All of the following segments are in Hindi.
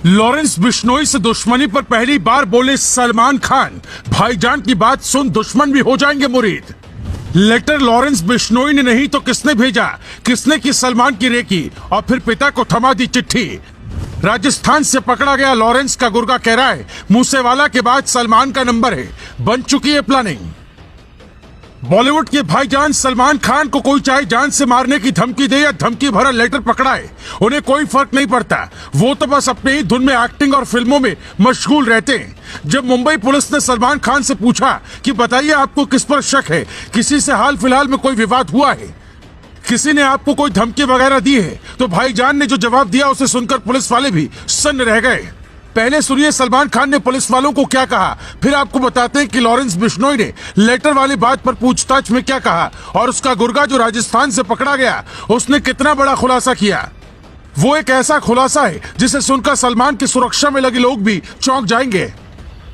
लॉरेंस बिश्नोई से दुश्मनी पर पहली बार बोले सलमान खान, भाईजान की बात सुन दुश्मन भी हो जाएंगे मुरीद। लेटर लॉरेंस बिश्नोई ने नहीं तो किसने भेजा, किसने की सलमान की रेकी और फिर पिता को थमा दी चिट्ठी। राजस्थान से पकड़ा गया लॉरेंस का गुर्गा कह रहा है मूसेवाला के बाद सलमान का नंबर है, बन चुकी है प्लानिंग। बॉलीवुड के भाईजान सलमान खान को कोई चाहे जान से मारने की धमकी दे या धमकी भरा लेटर पकड़ाए, उन्हें कोई फर्क नहीं पड़ता। वो तो बस अपने ही धुन में एक्टिंग और फिल्मों में मशगूल रहते हैं। जब मुंबई पुलिस ने सलमान खान से पूछा कि बताइए आपको किस पर शक है, किसी से हाल फिलहाल में कोई विवाद हुआ है, किसी ने आपको कोई धमकी वगैरह दी है, तो भाईजान ने जो जवाब दिया उसे सुनकर पुलिस वाले भी सन्न रह गए। पहले सुनिए सलमान खान ने पुलिस वालों को क्या कहा, फिर आपको बताते हैं कि लॉरेंस बिश्नोई ने लेटर वाली बात पर पूछताछ में क्या कहा और उसका गुर्गा जो राजस्थान से पकड़ा गया उसने कितना बड़ा खुलासा किया। वो एक ऐसा खुलासा है जिसे सुनकर सलमान की सुरक्षा में लगे लोग भी चौंक जाएंगे।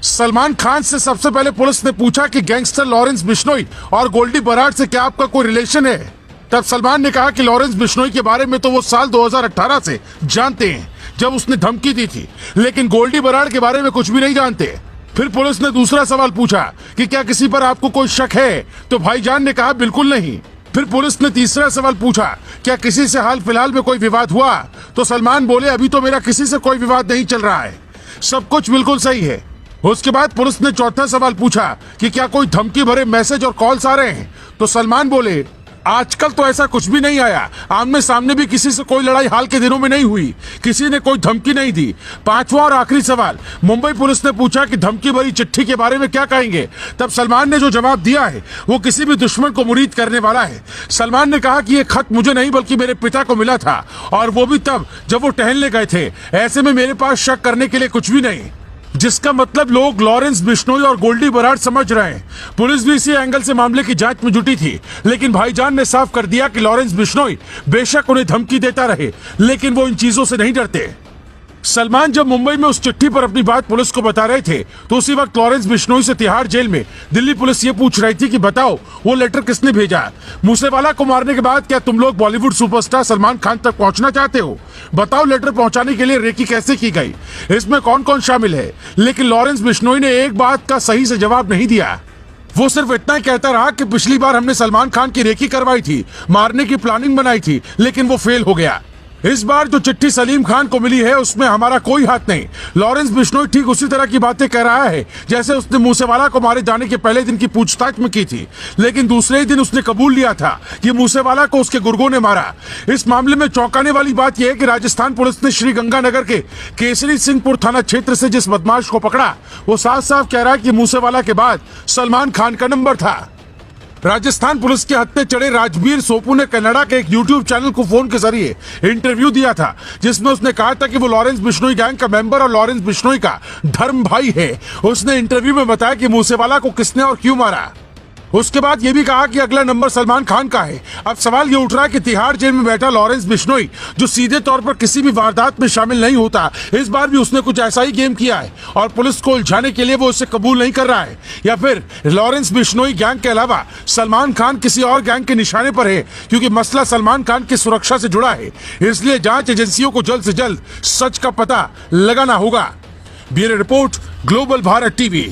सलमान खान से सबसे पहले पुलिस ने पूछा कि गैंगस्टर लॉरेंस बिश्नोई और गोल्डी बराड़ से क्या आपका कोई रिलेशन है। तब सलमान ने कहा कि लॉरेंस बिश्नोई के बारे में तो वो साल 2018 से जानते हैं जब उसने धमकी दी थी, लेकिन गोल्डी बराड़ के बारे में कुछ भी नहीं जानते। फिर पुलिस ने दूसरा सवाल पूछा कि क्या किसी पर आपको कोई शक है, तो भाईजान ने कहा बिल्कुल नहीं। फिर पुलिस ने तीसरा सवाल पूछा क्या किसी से हाल फिलहाल में कोई विवाद हुआ, तो सलमान बोले अभी तो मेरा किसी से कोई विवाद नहीं चल रहा है, सब कुछ बिल्कुल सही है। उसके बाद पुलिस ने चौथा सवाल पूछा कि क्या कोई धमकी भरे मैसेज और कॉल्स आ रहे हैं, तो सलमान बोले आजकल तो ऐसा कुछ भी नहीं आया, आमने सामने भी किसी से कोई लड़ाई हाल के दिनों में नहीं हुई, किसी ने कोई धमकी नहीं दी। पांचवा और आखिरी सवाल मुंबई पुलिस ने पूछा कि धमकी भरी चिट्ठी के बारे में क्या कहेंगे। तब सलमान ने जो जवाब दिया है वो किसी भी दुश्मन को मुरीद करने वाला है। सलमान ने कहा कि ये खत मुझे नहीं बल्कि मेरे पिता को मिला था, और वो भी तब जब वो टहलने गए थे। ऐसे में मेरे पास शक करने के लिए कुछ भी नहीं, जिसका मतलब लोग लॉरेंस बिश्नोई और गोल्डी बराड़ समझ रहे हैं। पुलिस भी इसी एंगल से मामले की जांच में जुटी थी, लेकिन भाईजान ने साफ कर दिया कि लॉरेंस बिश्नोई बेशक उन्हें धमकी देता रहे, लेकिन वो इन चीजों से नहीं डरते। सलमान जब मुंबई में उस चिट्ठी पर अपनी बात पुलिस को बता रहे थे, तो उसी वक्त लॉरेंस बिश्नोई से तिहाड़ जेल में दिल्ली पुलिस ये पूछ रही थी कि बताओ वो लेटर किसने भेजा। मूसेवाला को मारने के बाद क्या तुम लोग बॉलीवुड सुपरस्टार सलमान खान तक पहुंचना चाहते हो? बताओ लेटर पहुंचाने के लिए रेकी कैसे की गई, इसमें कौन कौन शामिल है। लेकिन लॉरेंस बिश्नोई ने एक बात का सही से जवाब नहीं दिया। वो सिर्फ इतना ही कहता रहा कि पिछली बार हमने सलमान खान की रेकी करवाई थी, मारने की प्लानिंग बनाई थी, लेकिन वो फेल हो गया। इस बार जो चिट्ठी सलीम खान को मिली है उसमें हमारा कोई हाथ नहीं। लॉरेंस बिश्नोई ठीक उसी तरह की बातें कह रहा है जैसे उसने मूसेवाला को मारे जाने के पहले दिन की पूछताछ में की थी, लेकिन दूसरे ही दिन उसने कबूल लिया था कि मूसेवाला को उसके गुर्गों ने मारा। इस मामले में चौंकाने वाली बात यह है कि राजस्थान पुलिस ने श्रीगंगानगर के केसरी सिंहपुर थाना क्षेत्र से जिस बदमाश को पकड़ा वो साफ साफ कह रहा है कि मूसेवाला के बाद सलमान खान का नंबर था। राजस्थान पुलिस के हत्थे चढ़े राजवीर सोपू ने कनाडा के एक यूट्यूब चैनल को फोन के जरिए इंटरव्यू दिया था, जिसमें उसने कहा था कि वो लॉरेंस बिश्नोई गैंग का मेंबर और लॉरेंस बिश्नोई का धर्म भाई है। उसने इंटरव्यू में बताया कि मूसेवाला को किसने और क्यों मारा। उसके बाद ये भी कहा कि अगला नंबर सलमान खान का है। अब सवाल ये उठ रहा है कि तिहाड़ जेल में बैठा लॉरेंस बिश्नोई जो सीधे तौर पर किसी भी वारदात में शामिल नहीं होता, इस बार भी उसने कुछ ऐसा ही गेम किया है और पुलिस को उलझाने के लिए वो उसे कबूल नहीं कर रहा है, या फिर लॉरेंस बिश्नोई गैंग के अलावा सलमान खान किसी और गैंग के निशाने पर है, क्योंकि मसला सलमान खान की सुरक्षा से जुड़ा है। इसलिए जांच एजेंसियों को जल्द से जल्द सच का पता लगाना होगा। Bureau report, global Bharat TV.